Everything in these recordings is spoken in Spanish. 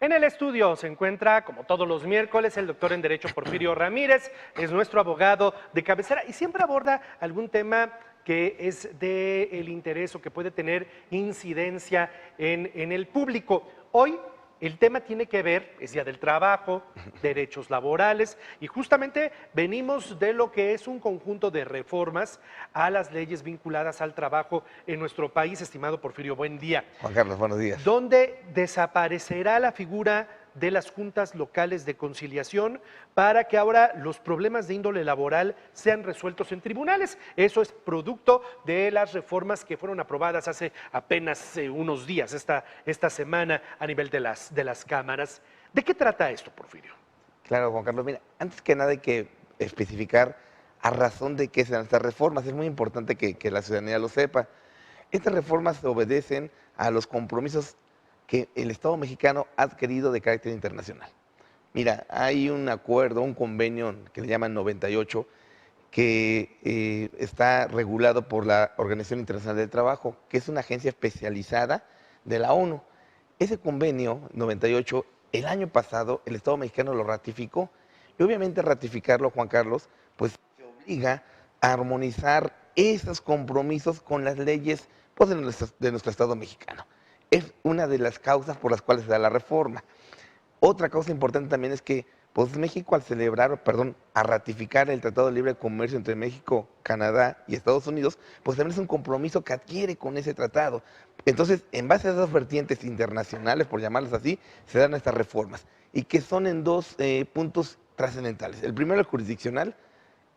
En el estudio se encuentra, como todos los miércoles, el doctor en Derecho Porfirio Ramírez, es nuestro abogado de cabecera y siempre aborda algún tema que es del interés o que puede tener incidencia en el público. Hoy el tema tiene que ver, es Día del Trabajo, derechos laborales, y justamente venimos de lo que es un conjunto de reformas a las leyes vinculadas al trabajo en nuestro país, estimado Porfirio, buen día. Juan Carlos, buenos días. Donde desaparecerá la figura de las juntas locales de conciliación para que ahora los problemas de índole laboral sean resueltos en tribunales. Eso es producto de las reformas que fueron aprobadas hace apenas unos días, esta semana, a nivel de las cámaras. ¿De qué trata esto, Porfirio? Claro, Juan Carlos, mira, antes que nada hay que especificar a razón de qué se dan estas reformas. Es muy importante que la ciudadanía lo sepa. Estas reformas obedecen a los compromisos que el Estado mexicano ha adquirido de carácter internacional. Mira, hay un acuerdo, un convenio que le llaman 98, que está regulado por la Organización Internacional del Trabajo, que es una agencia especializada de la ONU. Ese convenio 98, el año pasado, el Estado mexicano lo ratificó. Y obviamente ratificarlo, Juan Carlos, pues se obliga a armonizar esos compromisos con las leyes pues, de nuestro Estado mexicano. Es una de las causas por las cuales se da la reforma. Otra causa importante también es que pues, México al celebrar, perdón, a ratificar el Tratado de Libre Comercio entre México, Canadá y Estados Unidos, pues también es un compromiso que adquiere con ese tratado. Entonces, en base a esas vertientes internacionales, por llamarlas así, se dan estas reformas y que son en dos puntos trascendentales. El primero, el jurisdiccional,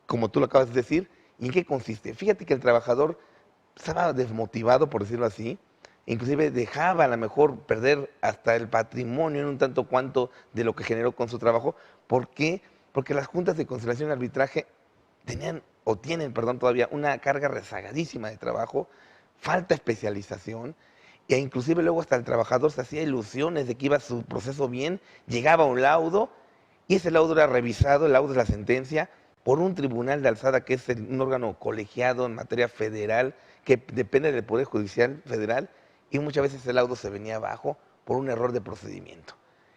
como tú lo acabas de decir, ¿y en qué consiste? Fíjate que el trabajador estaba desmotivado, por decirlo así, inclusive dejaba a lo mejor perder hasta el patrimonio en un tanto cuanto de lo que generó con su trabajo. ¿Por qué? Porque las juntas de conciliación y arbitraje tenían o tienen, perdón, todavía una carga rezagadísima de trabajo, falta especialización, e inclusive luego hasta el trabajador se hacía ilusiones de que iba su proceso bien, llegaba un laudo y ese laudo era revisado, el laudo es la sentencia, por un tribunal de alzada que es un órgano colegiado en materia federal que depende del Poder Judicial Federal, y muchas veces el laudo se venía abajo por un error de procedimiento.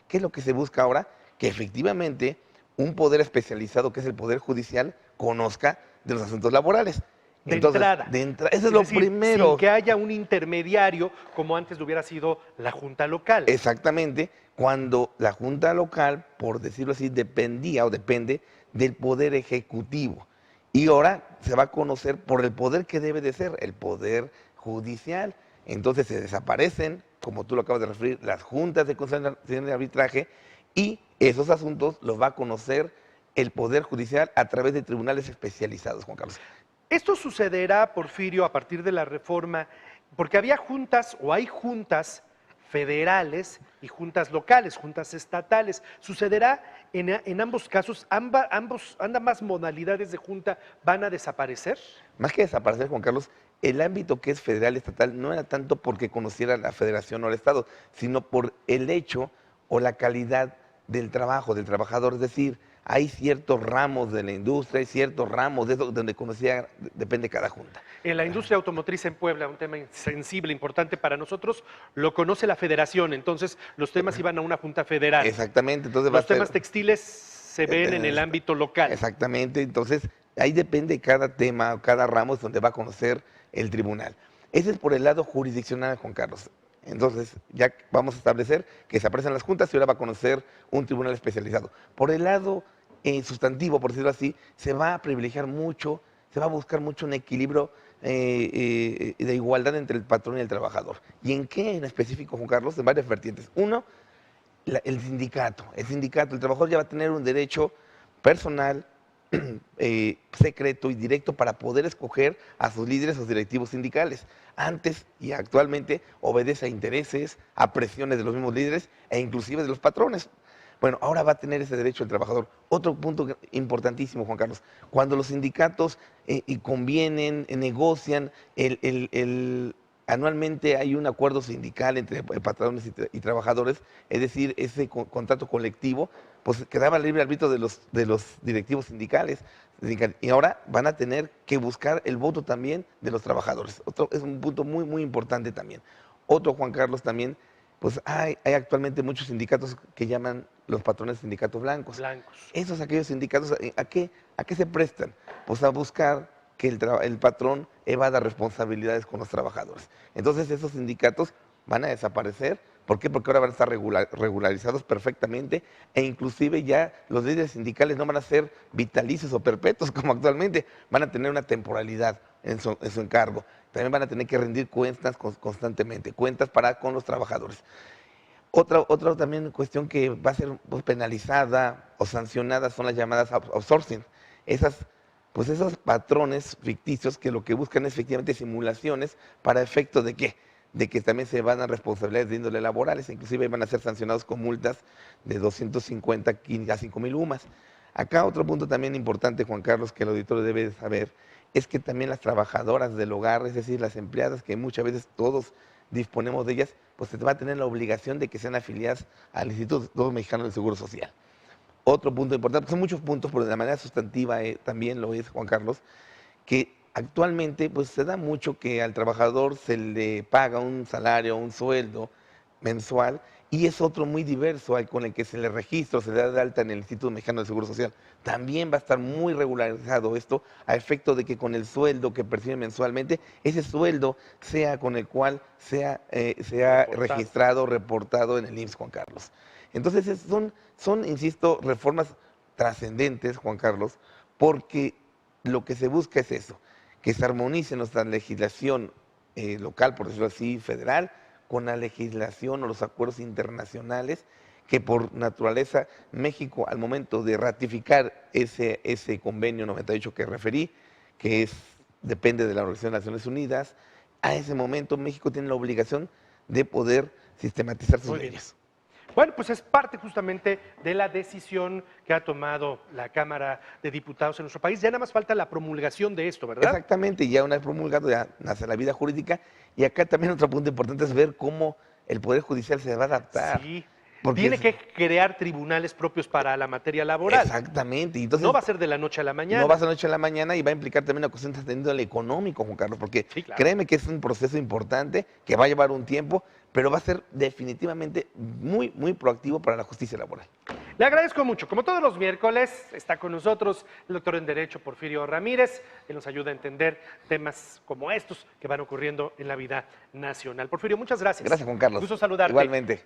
¿Qué es lo que se busca ahora? Que efectivamente un poder especializado, que es el Poder Judicial, conozca de los asuntos laborales. Entonces, De entrada. Eso es Es lo decir, primero. sin que haya un intermediario como antes hubiera sido la Junta Local. Exactamente, cuando la Junta Local, por decirlo así, dependía o depende del Poder Ejecutivo. Y ahora se va a conocer por el poder que debe de ser, el Poder Judicial. Entonces se desaparecen, como tú lo acabas de referir, las juntas de conciliación y arbitraje, y esos asuntos los va a conocer el Poder Judicial a través de tribunales especializados, Juan Carlos. Esto sucederá, Porfirio, a partir de la reforma, porque había juntas o hay juntas federales y juntas locales, juntas estatales. ¿Sucederá en ambos casos? ¿Ambas modalidades de junta van a desaparecer? Más que desaparecer, Juan Carlos, el ámbito que es federal y estatal no era tanto porque conociera la federación o el Estado, sino por el hecho o la calidad del trabajo, del trabajador. Es decir, hay ciertos ramos de la industria, hay ciertos ramos de eso donde conocía, depende cada junta. En la industria automotriz en Puebla, un tema sensible, importante para nosotros, lo conoce la federación, entonces los temas iban a una junta federal. Exactamente, entonces Los temas textiles se ven en el ámbito local. Exactamente, entonces ahí depende cada tema, cada ramo es donde va a conocer el tribunal. Ese es por el lado jurisdiccional, Juan Carlos. Entonces, ya vamos a establecer que se aparecen las juntas y ahora va a conocer un tribunal especializado. Por el lado sustantivo, por decirlo así, se va a privilegiar mucho, se va a buscar mucho un equilibrio de igualdad entre el patrón y el trabajador. ¿Y en qué en específico, Juan Carlos? En varias vertientes. Uno, el sindicato. El trabajador ya va a tener un derecho personal, secreto y directo para poder escoger a sus líderes o directivos sindicales. Antes y actualmente obedece a intereses, a presiones de los mismos líderes e inclusive de los patrones. Bueno, ahora va a tener ese derecho el trabajador. Otro punto importantísimo, Juan Carlos, cuando los sindicatos convienen, negocian, anualmente hay un acuerdo sindical entre patrones y trabajadores, es decir, ese contrato colectivo, pues quedaba libre arbitrio de los directivos sindicales. Y ahora van a tener que buscar el voto también de los trabajadores. Es un punto muy, muy importante también. Otro, Juan Carlos, también, pues hay actualmente muchos sindicatos que llaman los patrones sindicatos blancos. Blancos. Esos aquellos sindicatos, ¿a qué se prestan? Pues a buscar que el patrón evada responsabilidades con los trabajadores. Entonces esos sindicatos van a desaparecer. ¿Por qué? Porque ahora van a estar regularizados perfectamente e inclusive ya los líderes sindicales no van a ser vitalicios o perpetuos como actualmente, van a tener una temporalidad en su encargo. También van a tener que rendir cuentas constantemente, cuentas con los trabajadores. Otra también cuestión que va a ser pues, penalizada o sancionada son las llamadas outsourcing. Pues esos patrones ficticios que lo que buscan es efectivamente simulaciones para efecto de ¿qué? De que también se van a responsabilidades de índole laborales, inclusive van a ser sancionados con multas de 250 a 5,000 UMAS. Acá otro punto también importante, Juan Carlos, que el auditorio debe saber, es que también las trabajadoras del hogar, es decir, las empleadas, que muchas veces todos disponemos de ellas, pues se va a tener la obligación de que sean afiliadas al Instituto Mexicano del Seguro Social. Otro punto importante, son muchos puntos, pero de la manera sustantiva también lo es, Juan Carlos, que actualmente pues se da mucho que al trabajador se le paga un salario, un sueldo mensual, y es otro muy diverso al con el que se le registra, se le da de alta en el Instituto Mexicano del Seguro Social. También va a estar muy regularizado esto a efecto de que con el sueldo que percibe mensualmente, ese sueldo sea con el cual sea registrado, reportado en el IMSS, Juan Carlos. Entonces son, insisto, reformas trascendentes, Juan Carlos, porque lo que se busca es eso, que se armonice nuestra legislación local, por decirlo así, federal, con la legislación o los acuerdos internacionales que por naturaleza México al momento de ratificar ese convenio 98 que referí, que depende de la Organización de Naciones Unidas, a ese momento México tiene la obligación de poder sistematizar sus leyes. Bueno, pues es parte justamente de la decisión que ha tomado la Cámara de Diputados en nuestro país. Ya nada más falta la promulgación de esto, ¿verdad? Exactamente, ya una vez promulgado ya nace la vida jurídica. Y acá también otro punto importante es ver cómo el Poder Judicial se va a adaptar. Sí, tiene que crear tribunales propios para la materia laboral. Exactamente. Entonces, no va a ser de la noche a la mañana. No va a ser de la noche a la mañana y va a implicar también una cuestión de índole económico, Juan Carlos, porque sí, claro, créeme que es un proceso importante que va a llevar un tiempo, pero va a ser definitivamente muy, muy proactivo para la justicia laboral. Le agradezco mucho. Como todos los miércoles, está con nosotros el doctor en Derecho Porfirio Ramírez, que nos ayuda a entender temas como estos que van ocurriendo en la vida nacional. Porfirio, muchas gracias. Gracias, Juan Carlos. Gusto saludarte. Igualmente.